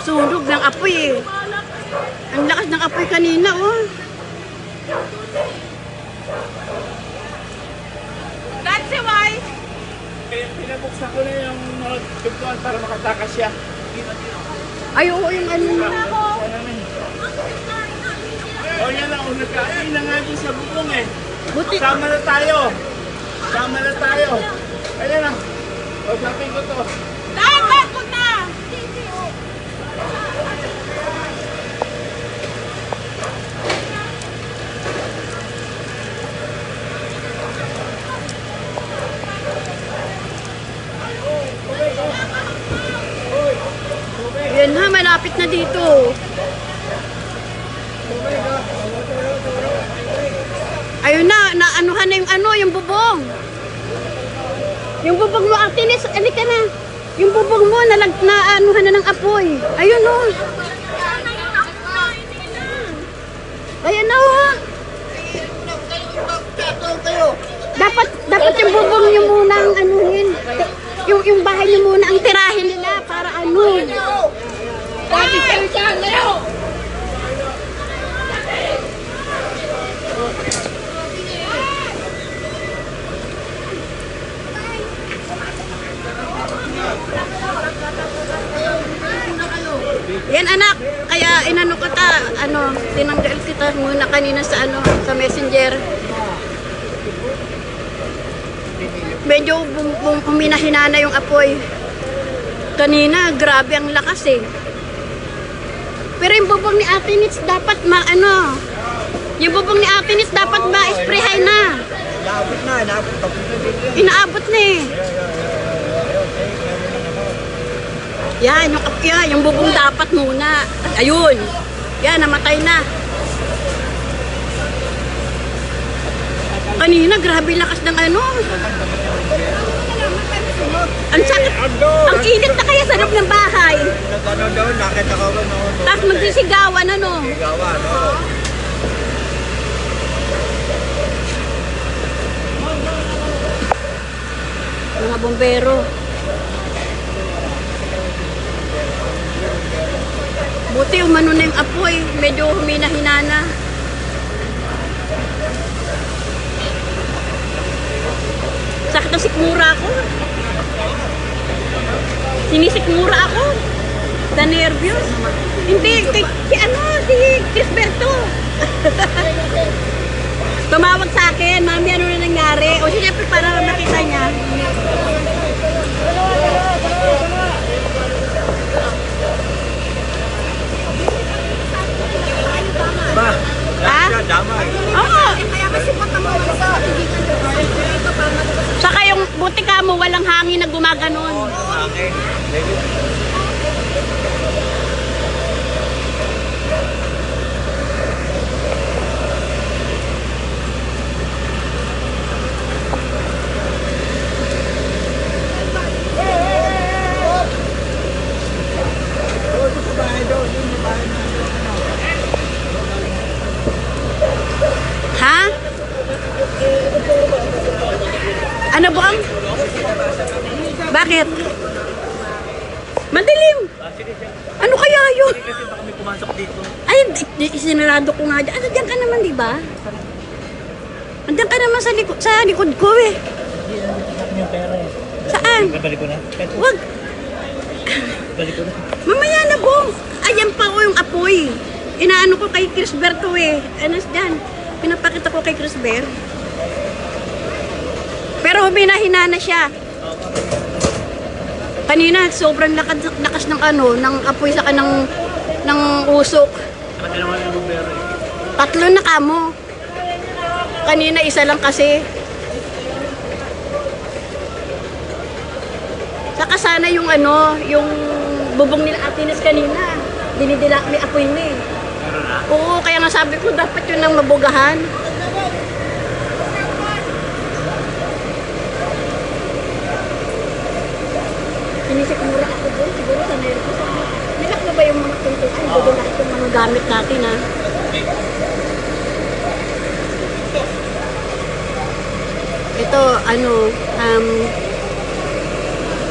Sunog ng apoy eh. Ang lakas ng apoy kanina, oh. That's why. Pinabuksan ko na yung mga tugtuan para makatakas siya. Ay, oo, yung ano na. O yan lang, nagkain na nga din sa bubong eh. Buti. Sama na tayo. Sama na tayo. Ayan na. O, sapin ko to. Dapat ko na. Yan na, malapit na dito. Ayun na, naanuhan na yung bubong. Yung bubong mo, Artenis, alika na. Yung bubong mo, naanuhan na ng apoy. Ayun o. Ayan na o. Dapat yung bubong nyo muna ang anuhin. Yung bahay nyo muna ang tirahin nila para ano. Bakit kayo siya ngayon? Yan anak, kaya inano kita, tinanggal kita muna kanina sa sa messenger. Medyo uminahinana yung apoy. Kanina, grabe ang lakas eh. Pero yung bubong ni Ate Nits dapat yung bubong ni Ate Nits dapat ma-sprayhay na. Inaabot na, inaabot. Inaabot na eh. Yan, yung bubong dapat muna. Ayun. Yan, namatay na. Kanina, grabe lakas ng Ang sakit. Ang init na kaya sa loob ng bahay. Nagano daw, nakita ko ba noon? Tapos magsisigawan, Sigawan, oo. Mga bombero. Buti umano na yung apoy. Medyo humina-hinana. Sakit ang sikmura ako. Sinisikmura ako. Da nervyos. Hindi, si Crisberto. Tumawag sa akin, mami, ano na nangyari? O siyempre para makita niya. Ba? Ha? Damay. Oo. Kaya kasi patama sa Saka yung buti ka mo, walang hangin na gumaganon. Okay. Ha? Ano ba? Bakit? Madilim. Ano kaya yun? Kasi baka may pumasok dito. Ay, isinarado ko nga dyan. Ano, dyan ka naman, di ba? Andiyan ka naman sa likod ko eh. Yung pera eh. Saan? Babalik ko na. Wag. Balik ko na. Mamaya na, Bong. Ayan pa ko yung apoy. Inaano ko kay Crisberto eh. Anas dyan. Pinapakita ko kay Crisber. Pero huminahina na siya. Kanina, sobrang lakas ng ng apoy sa kanang ng usok. Nakadalawa yung bumbero eh. 3 na kamo. Kanina, 1 lang kasi. Saka sana yung yung bubong nila Atinis kanina. Dinidila, may apoy na eh. Meron na? Oo, kaya nga sabi ko dapat yun ang mabugahan. Sinisikmura ako doon, siguro sa nervous. Nilak mo ba yung mga tuntuan? Doon lahat yung mga gamit natin ha. Ito,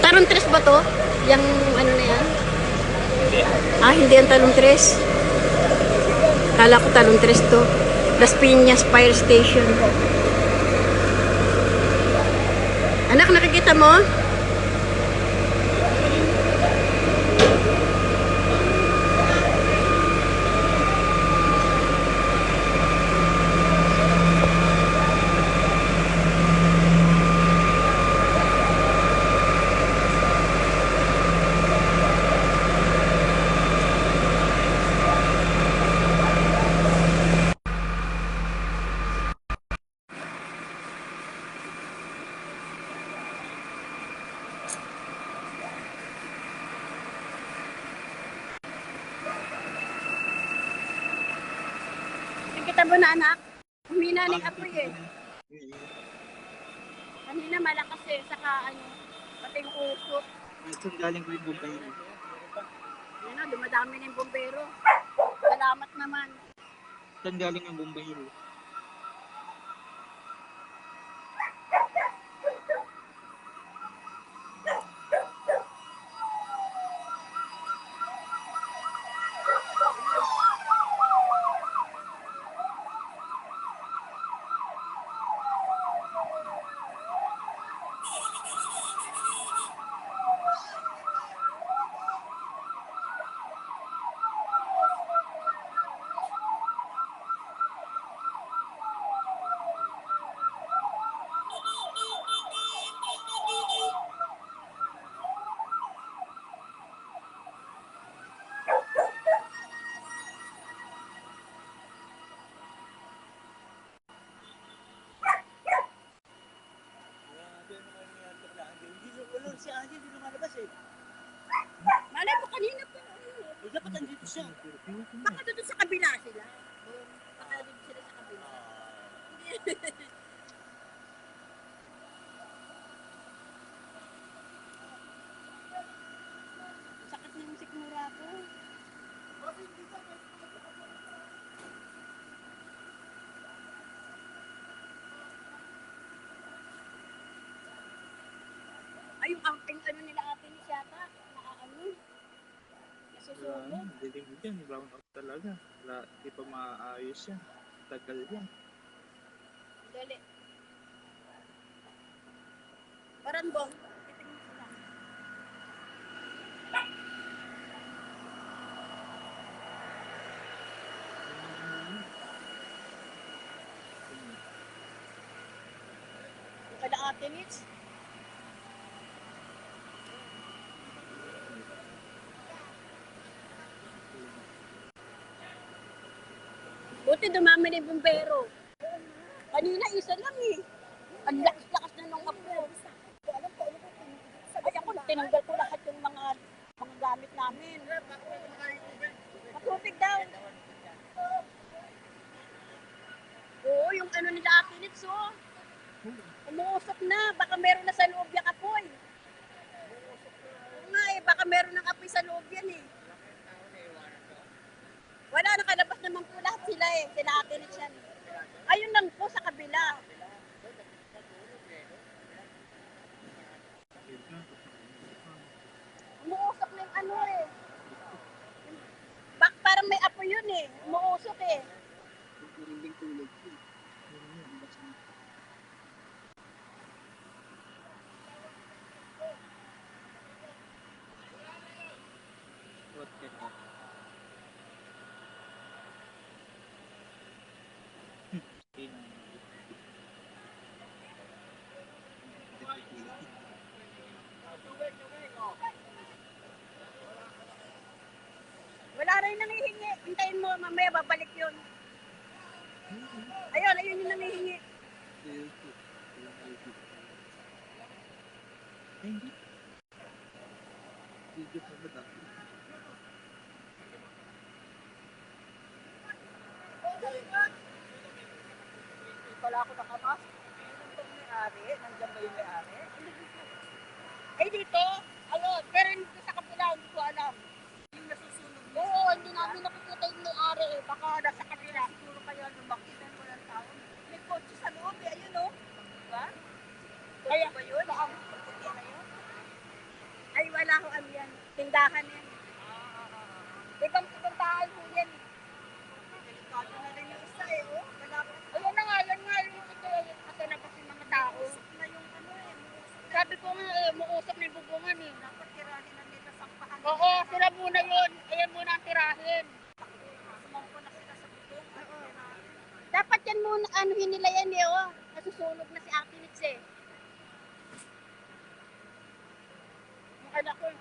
Taron Tres ba to? Yung na yan? Hindi. Ah, hindi ang Talong Tres. Kala ko Talong Tres to. Las Piñas Fire Station. Anak, nakikita mo? Nakikita mo na, anak? Humina ng apoy eh. Kanina malakas eh, saka ano, pati yung usok. Saan galing ko yung bumbero? Yan na, dumadami na yung bombero. Salamat naman. Saan galing yung bumbero? Si Angie hindi lumalabas eh. Malay mo kanina pa. Eh, dapat andito siya. Baka doon sa kabila sila. Baka doon sila sa kabila. Sakit na yung sikmura ko. Ay, yung amping ano nila ate ni Shata. Nakaano. Nasusunog. Dilim dyan, brown out talaga. Wala, di pa maayos yan. Tagal yan. Dali. Barandong. Titingin sila. Yung kada ate nits. Buti dumami na yung bumbero. Kanina isa lang eh. Ang lakas-lakas na nung apo. Ay ako, tinanggal ko lahat yung mga gamit namin. Matubig daw. Oo, yung ano nila akinits oh. Umuusok na. Baka meron na sa loob yung apoy. Oo nga eh, baka meron ng apoy sa loob yan eh. Wala, nakalabas naman po lahat sila eh. Sila akinits yan. Ayun lang po sa kabila. Umuusok na yung ano eh. Parang may apoy yun eh. Umuusok eh. What can that? Wala rin nangihingi. Hintayin mo, mamaya babalik yun. Ayun, ayun yung nangihingi. Hindi. Video pa ba dati? Hindi pala ako nakamas. Yung may-ari, nandiyan ba yung may-ari? Eh dito, ayun, pero dito sa kabila, hindi ko alam. Yung nasusunog na. Oo, hindi namin nakikita yung may-ari eh. Baka nasa kabila. Siguro kaya lumakitan mo ng tao. May kotse sa loob eh. Ayun o. Diba? Kaya, Ba yun? baka, Puti na yun? ay wala ko ano yan. Tindahan yan. aanuhin nila yan eh, oh. Nasusunog na si Ate Nitz eh. Yung anak ko.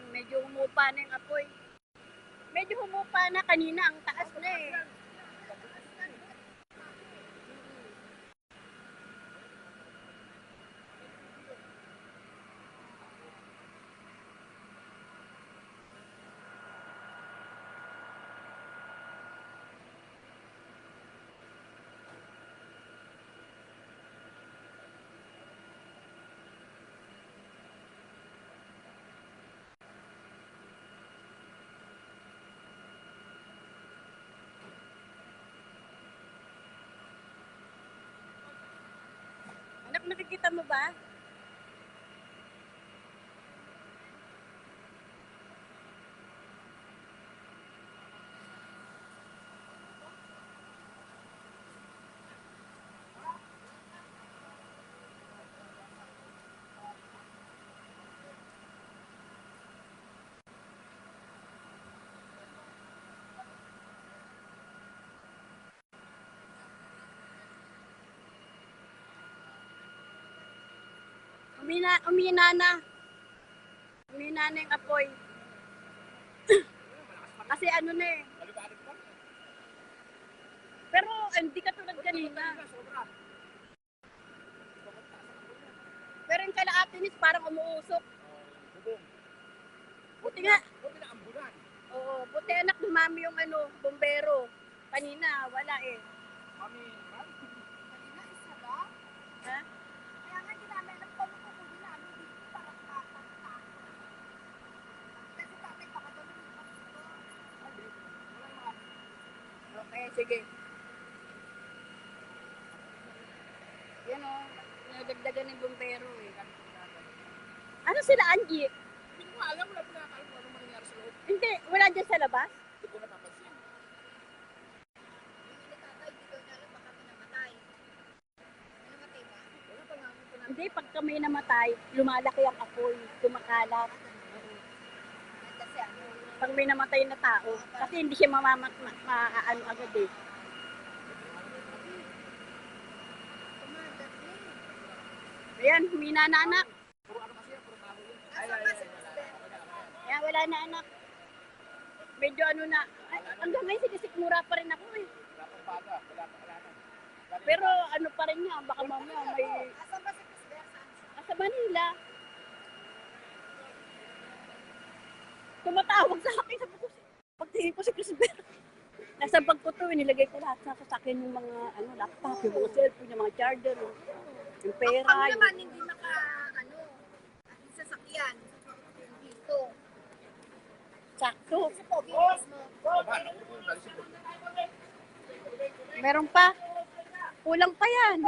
Medyo humupa na yung apoy. Medyo humupa na kanina, ang taas na eh. Anak, nakikita mo ba? Umina na. Umina na yung apoy. Kasi ano na eh. Pero hindi ka tulad kanina. Pero yung kala Ate Nitz parang umuusok. Buti nga. Oo, buti anak dumami yung ano, bombero. Kanina, wala eh. Kanina, isa ba? Ha? Kaya nga, hindi namin alam kung ano kukunin namin dito para makakanta. Kasi tatay, baka daw lumipas ito. Okay, sige. Yan o, nadagdagan ng bombero eh. Ano sila, Angie? Hindi ko alam, wala po nakakalam kung anong mangyayari sa loob. Hindi, wala dyan sa labas? Hindi ko napapansin. Hindi ni tatay, hindi daw niya alam baka may namatay. May namatay ba? Wala pa namin po Hindi, pag kami namatay, lumalaki ang apoy, kumakalat. Kasi ano, Pag may namatay na tao, kasi hindi siya maaano agad eh. kumagat eh. Ayan, humina na anak. Puro ano kasi yan, puro kahoy yun. Nasaan ba si Mister? Ayan, wala na anak. Medyo ano na, ay, hanggang ngayon sinisikmura pa rin ako eh. Wala pang baga, wala pang alanan. Pero ano pa rin niya, baka mamaya may... Nasaan ba si Mister? Saan siya? Sa Manila. Tumatawag sa akin, sabi ko, pagtingin ko si Crisper. Nasa bag ko to, nilagay ko lahat sa sasakyan yung mga ano, laptop, yung mga cellphone, yung mga charger, yung pera. Kami Yung... naman hindi ano, ating sasakyan. Dito. Sakto. Kasi po, bilis mo. Meron pa. Kulang pa yan.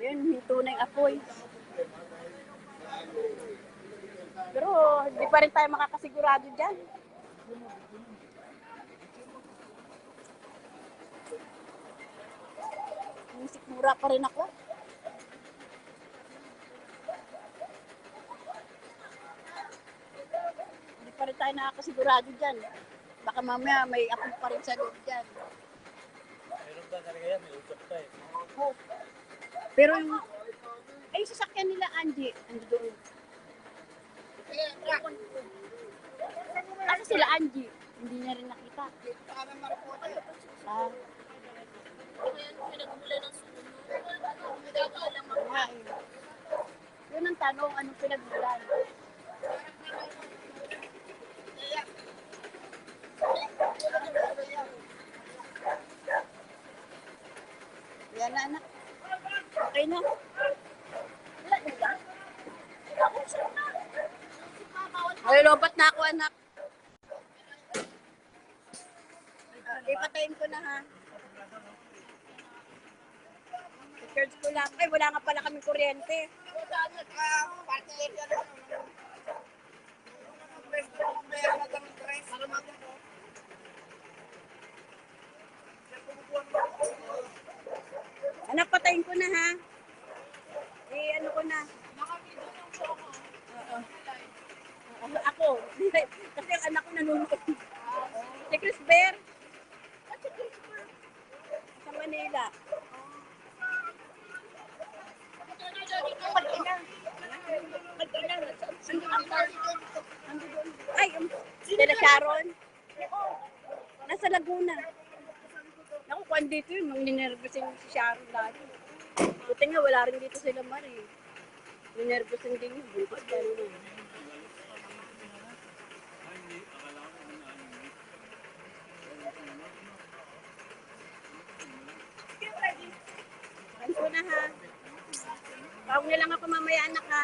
Yun, hinto na yung apoy. Pero hindi pa rin tayo makakasigurado dyan. Sikmura pa rin ako. Hindi pa rin tayo nakakasigurado dyan. Baka mamaya may apo pa rin sa loob dyan. Meron ba talaga yan? May usap pa eh. Oh. Pero yung, ay, yung sasakyan nila, Angie, ando doon. Kasi sila, Angie, hindi niya rin nakita. Ah. Nga eh. Yun ang tanong, anong pinagmulan? Yan na, anak. Okay na. Wala na ba? Ay, lobat na ako, anak. Ipatayin ko na, ha? I-charge ko lang. Ay, wala nga pala kami kuryente. Anak, patayin ko na, ha? Ano ko na. Oo. Ako. Kasi ang anak ko nanonood. Si Chris Bear. Sa Manila. Ay, sila Sharon. Nasa Laguna. Naku, kung dito yun, nung ninervosin si Sharon lagi. Buti nga, wala rin dito sila Marie. Ninervosin din yung bukas. Ano ko na, ha? Tawag na lang ako mamaya, anak, ha?